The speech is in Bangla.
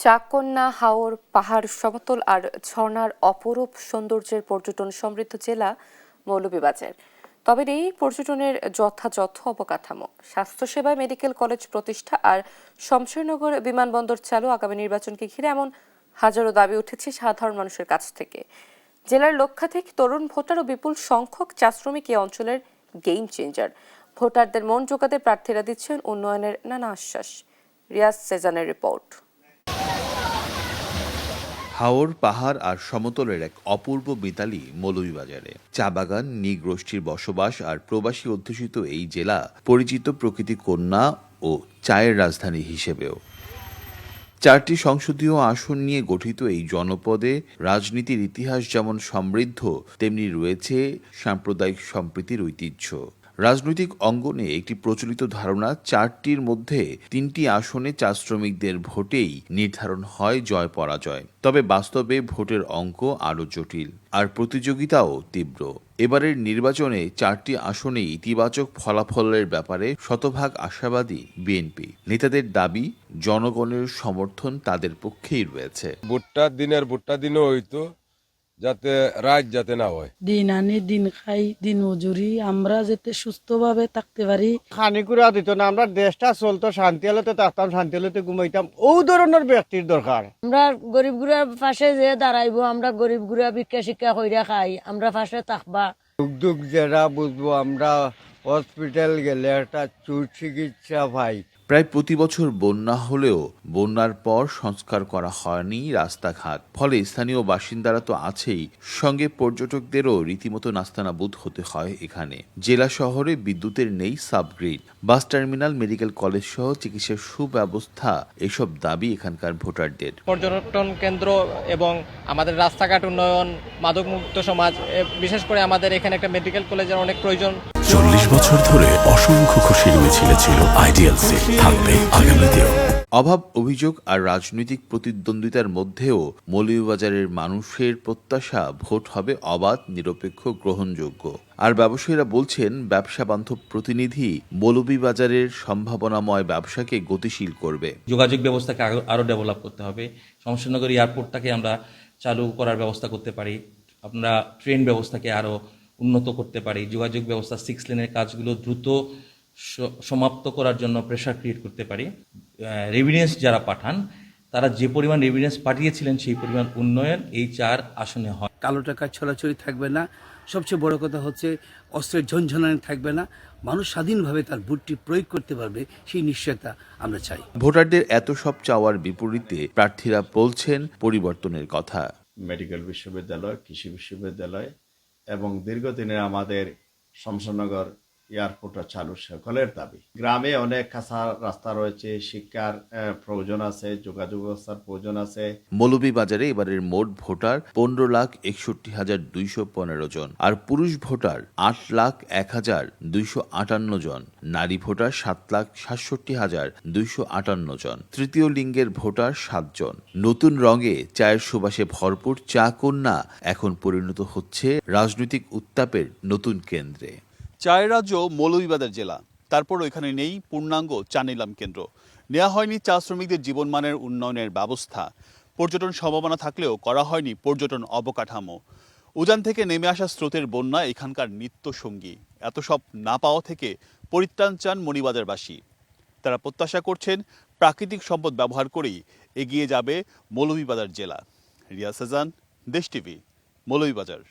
চাকন্যা, হাওর, পাহাড়, সমতল আর ঝর্ণার অপরূপ সৌন্দর্যের পর্যটন সমৃদ্ধ জেলা মৌলভীবাজার। তবে এই পর্যটনের যথাযথ অবকাঠামো, স্বাস্থ্যসেবায় মেডিকেল কলেজ প্রতিষ্ঠা আর শমশেরনগর বিমানবন্দর চালু আগামী নির্বাচনকে ঘিরে এমন হাজারো দাবি উঠেছে সাধারণ মানুষের কাছ থেকে। জেলার লক্ষাধিক তরুণ ভোটার ও বিপুল সংখ্যক চা শ্রমিক এই অঞ্চলের গেম চেঞ্জার। ভোটারদের মন জোগাতে প্রার্থীরা দিচ্ছেন উন্নয়নের নানা আশ্বাস। রিয়াজ সেজানের রিপোর্ট। হাওর, পাহাড় আর সমতলের এক অপূর্ব মিতালি মৌলভীবাজারে। চা বাগান, নৃগোষ্ঠীর বসবাস আর প্রবাসী অধ্যুষিত এই জেলা পরিচিত প্রকৃতি কন্যা ও চায়ের রাজধানী হিসেবেও। 4টি সংসদীয় আসন নিয়ে গঠিত এই জনপদে রাজনীতির ইতিহাস যেমন সমৃদ্ধ, তেমনি রয়েছে সাম্প্রদায়িক সম্প্রীতির ঐতিহ্য। রাজনৈতিক অঙ্গনে একটি প্রচলিত ধারণা, 4টির মধ্যে 3টি আসনে চা শ্রমিকদের ভোটেই নির্ধারণ হয় জয় পরাজয়। তবে বাস্তবে ভোটের অঙ্ক আরও জটিল আর প্রতিযোগিতাও তীব্র। এবারের নির্বাচনে 4টি আসনে ইতিবাচক ফলাফলের ব্যাপারে শতভাগ আশাবাদী বিএনপি। নেতাদের দাবি, জনগণের সমর্থন তাদের পক্ষেই রয়েছে। ভোটটা দিনও হইতো, যাতে রাত যাতে না হয়। দিন আনি দিন খাই, দিন মজুরি, আমরা যাতে সুস্থভাবে থাকতে পারি। খানি করে দিত না, আমরা দেশটা চলতো, শান্তি আলোতে থাকতাম, শান্তি আলোতে ঘুমাইতাম। ও ধরনের ব্যক্তির দরকার। আমরা গরিব গুড়ার পাশে যে দাঁড়াইবো, আমরা গরিব গুড়া ভিক্ষা শিক্ষা কইরা খাই, আমরা পাশে থাকবা। উদ্যোগ যারা বুঝবো, আমরা হসপিটাল গেলে একটা চিকিৎসা পাই। প্রায় প্রতি বছর বন্যা হলেও বন্যার পর সংস্কার করা হয়নি রাস্তাঘাট। ফলে স্থানীয় বাসিন্দারা তো আছেই, সঙ্গে পর্যটকদেরও রীতিমতো নাস্তানাবুদ হতে হয় এখানে। জেলা শহরে বিদ্যুতের নেই সাবগ্রিড, বাস টার্মিনাল, মেডিকেল কলেজ সহ চিকিৎসার সুব্যবস্থা, এসব দাবি এখানকার ভোটারদের। পর্যটন কেন্দ্র এবং আমাদের রাস্তাঘাট উন্নয়ন, মাদকমুক্ত সমাজ, বিশেষ করে আমাদের এখানে একটা মেডিকেল কলেজের অনেক প্রয়োজন। 40 বছর ধরে অসংখ্য খুশির মিছিলে ছিল আইডিয়ালসে, থাকবে আগামীতেও। অভাব, অভিযোগ আর রাজনৈতিক প্রতিদ্বন্দ্বিতার মধ্যেও মৌলভীবাজারের মানুষের প্রত্যাশা ভোট হবে অবাধ, নিরপেক্ষ, গ্রহণযোগ্য। আর ব্যবসায়ীরা বলছেন, ব্যবসা বান্ধব প্রতিনিধি মৌলভীবাজারের সম্ভাবনাময় ব্যবসাকে গতিশীল করবে। যোগাযোগ ব্যবস্থাকে আরো ডেভেলপ করতে হবে। শমশেরনগর এয়ারপোর্টটাকে আমরা চালু করার ব্যবস্থা করতে পারি, আমরা ট্রেন ব্যবস্থাকে আরো উন্নত করতে পারি, যোগাযোগ ব্যবস্থা 6 লেনের কাজগুলো দ্রুত সমাপ্ত করার জন্য প্রেশার ক্রিয়েট করতে পারি। রেভিনিউস যারা পাঠান, তারা যে পরিমাণ রেভিনিউস পাঠিয়েছিলেন সেই পরিমাণ উন্নয়ন এই 4 আসনে হয়। কালো টাকা ছড়াছড়ি থাকবে না, সবচেয়ে বড় কথা হচ্ছে অস্ত্রের ঝনঝনানি থাকবে না, মানুষ স্বাধীনভাবে তার ভোটটি প্রয়োগ করতে পারবে, সেই নিশ্চয়তা আমরা চাই। ভোটারদের এত সব চাওয়ার বিপরীতে প্রার্থীরা বলছেন পরিবর্তনের কথা। মেডিকেল বিশ্ববিদ্যালয়, কৃষি বিশ্ববিদ্যালয় এবং দীর্ঘদিনের আমাদের শমশেরনগর এয়ারপোর্টটা চালু সকলের দাবি। গ্রামে অনেক কাঁচা রাস্তা রয়েছে, শিক্ষার প্রয়োজন আছে, যোগাযোগ ব্যবস্থার প্রয়োজন আছে। মৌলভীবাজারে এবারের মোট ভোটার 15,61,215 জন, আর পুরুষ ভোটার 8,01,258 জন, নারী ভোটার 7,67,258 জন, তৃতীয় লিঙ্গের ভোটার 7 জন। নতুন রঙে চায়ের সুবাসে ভরপুর চা কন্যা এখন পরিণত হচ্ছে রাজনৈতিক উত্তাপের নতুন কেন্দ্রে। চায়ের রাজ্য মৌলভীবাজার জেলা, তারপরও এখানে নেই পূর্ণাঙ্গ চা নিলাম কেন্দ্র। নেওয়া হয়নি চা শ্রমিকদের জীবনমানের উন্নয়নের ব্যবস্থা। পর্যটন সম্ভাবনা থাকলেও করা হয়নি পর্যটন অবকাঠামো। উজান থেকে নেমে আসা স্রোতের বন্যা এখানকার নিত্য সঙ্গী। এত সব না পাওয়া থেকে পরিত্রাণ চান মণিবাজারবাসী। তারা প্রত্যাশা করছেন প্রাকৃতিক সম্পদ ব্যবহার করেই এগিয়ে যাবে মৌলভীবাজার জেলা। রিয়াজ সেজান, দেশ টিভি, মৌলভীবাজার।